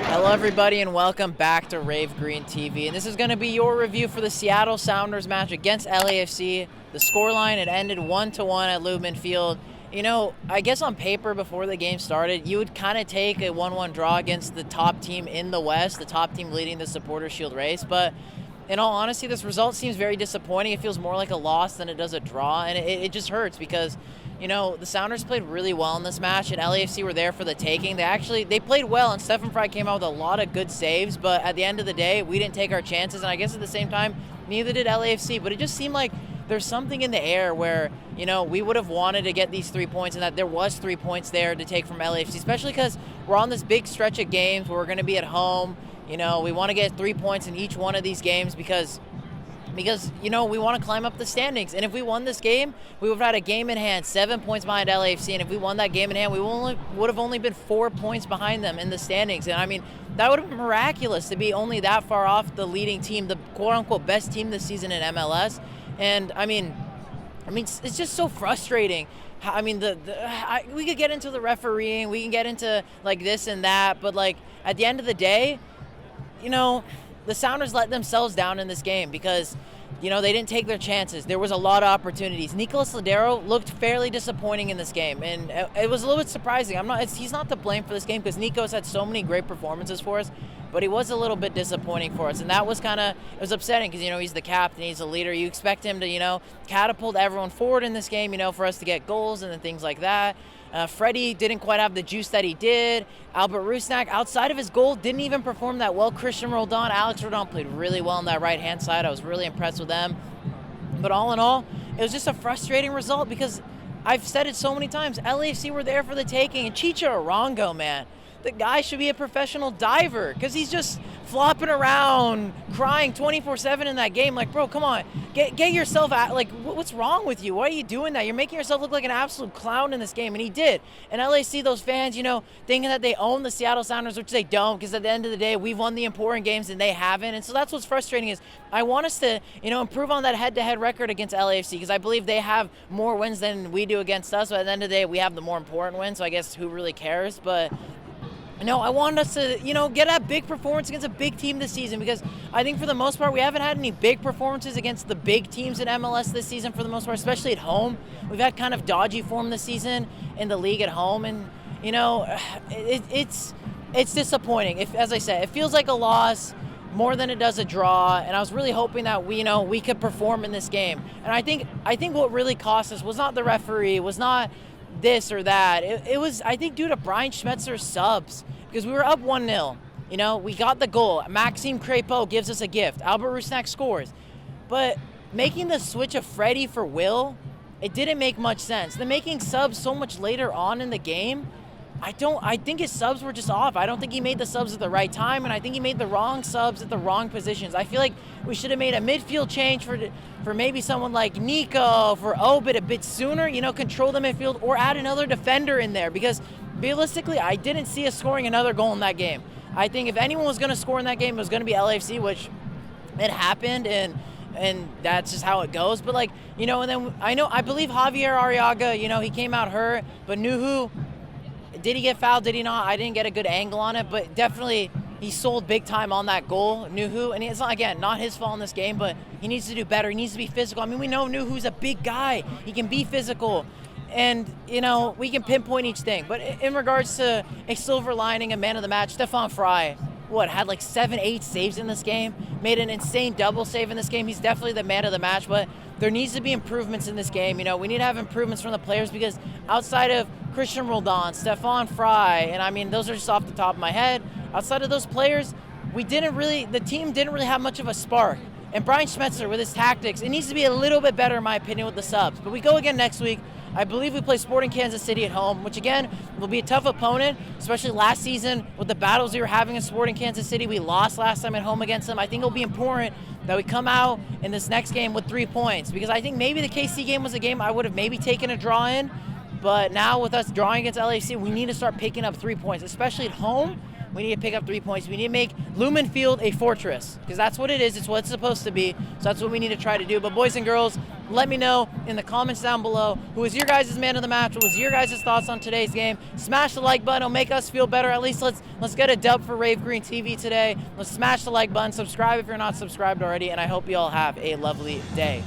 Hello everybody and welcome back to Rave Green TV, and this is going to be your review for the Seattle Sounders match against LAFC. The scoreline, it ended 1-1 at Lumen Field. You know, I guess on paper before the game started, you would kind of take a 1-1 draw against the top team in the West, the top team leading the Supporters Shield race, but in all honesty, this result seems very disappointing. It feels more like a loss than it does a draw, and it just hurts because, you know, the Sounders played really well in this match, and LAFC were there for the taking. They played well, and Stefan Frei came out with a lot of good saves, but at the end of the day, we didn't take our chances, and I guess at the same time, neither did LAFC, but it just seemed like there's something in the air where, you know, we would have wanted to get these 3 points, and that there was 3 points there to take from LAFC, especially because we're on this big stretch of games where we're going to be at home. You know, we want to get 3 points in each one of these games because you know, we want to climb up the standings. And if we won this game, we would have had a game in hand, 7 points behind LAFC. And if we won that game in hand, we would have only been 4 points behind them in the standings. And I mean, that would have been miraculous to be only that far off the leading team, the quote-unquote best team this season in MLS. And I mean, it's just so frustrating. I mean, we could get into the refereeing, we can get into like this and that, but like at the end of the day, you know, the Sounders let themselves down in this game because, you know, they didn't take their chances. There was a lot of opportunities. Nicolás Lodeiro looked fairly disappointing in this game, and it was a little bit surprising. He's not to blame for this game because Nico's had so many great performances for us, but he was a little bit disappointing for us, and that was it was upsetting because, you know, he's the captain, he's a leader. You expect him to, you know, catapult everyone forward in this game, you know, for us to get goals and things like that. Fredy didn't quite have the juice that he did. Rusnák, outside of his goal, didn't even perform that well. Cristian Roldan, Roldan played really well on that right-hand side. I was really impressed with them. But all in all, it was just a frustrating result because I've said it so many times. LAFC were there for the taking. And Chicha Arango, man, the guy should be a professional diver because he's just flopping around, crying 24/7 in that game. Like, bro, come on, get yourself out. Like, what's wrong with you? Why are you doing that? You're making yourself look like an absolute clown in this game, and he did. And LAC, those fans, you know, thinking that they own the Seattle Sounders, which they don't, because at the end of the day, we've won the important games and they haven't. And so that's what's frustrating is I want us to, you know, improve on that head-to-head record against LAFC because I believe they have more wins than we do against us. But at the end of the day, we have the more important win. So I guess who really cares? But no, I want us to, you know, get a big performance against a big team this season because I think for the most part we haven't had any big performances against the big teams in MLS this season for the most part, especially at home. We've had kind of dodgy form this season in the league at home, and, you know, it's disappointing. As I said, it feels like a loss more than it does a draw, and I was really hoping that we could perform in this game. And I think what really cost us was not the referee, was not this or that. It was, I think, due to Brian Schmetzer's subs because we were up 1-0. You know, we got the goal. Maxime Crépeau gives us a gift. Rusnák scores. But making the switch of Fredy for Will, it didn't make much sense. Then making subs so much later on in the game, I think his subs were just off. I don't think he made the subs at the right time, and I think he made the wrong subs at the wrong positions. I feel like we should have made a midfield change for maybe someone like Nico, for Obed a bit sooner, you know, control the midfield, or add another defender in there because realistically, I didn't see us scoring another goal in that game. I think if anyone was going to score in that game, it was going to be LAFC, which it happened, and that's just how it goes. But, like, you know, and then I believe Xavier Arreaga, you know, he came out hurt, but Nouhou, did he get fouled? Did he not? I didn't get a good angle on it, but definitely he sold big time on that goal, Nouhou. And it's not, again, not his fault in this game, but he needs to do better. He needs to be physical. I mean, we know Nouhou's a big guy. He can be physical. And, you know, we can pinpoint each thing. But in regards to a silver lining, a man of the match, Stefan Frei, had like 7-8 saves in this game, made an insane double save in this game. He's definitely the man of the match, but there needs to be improvements in this game. You know, we need to have improvements from the players because outside of Cristian Roldan, Stefan Frei, and I mean, those are just off the top of my head. Outside of those players, the team didn't really have much of a spark. And Brian Schmetzer, with his tactics, it needs to be a little bit better, in my opinion, with the subs. But we go again next week. I believe we play Sporting Kansas City at home, which, again, will be a tough opponent, especially last season with the battles we were having in Sporting Kansas City. We lost last time at home against them. I think it'll be important that we come out in this next game with 3 points because I think maybe the KC game was a game I would have maybe taken a draw in, but now with us drawing against LAFC, we need to start picking up 3 points, especially at home. We need to pick up 3 points. We need to make Lumen Field a fortress because that's what it is. It's what it's supposed to be. So that's what we need to try to do. But boys and girls, Let me know in the comments down below who was your guys' man of the match. What was your guys' thoughts on today's game? Smash the like button. It'll make us feel better. At least let's get a dub for Rave Green TV today. Let's smash the like button. Subscribe if you're not subscribed already. And I hope you all have a lovely day.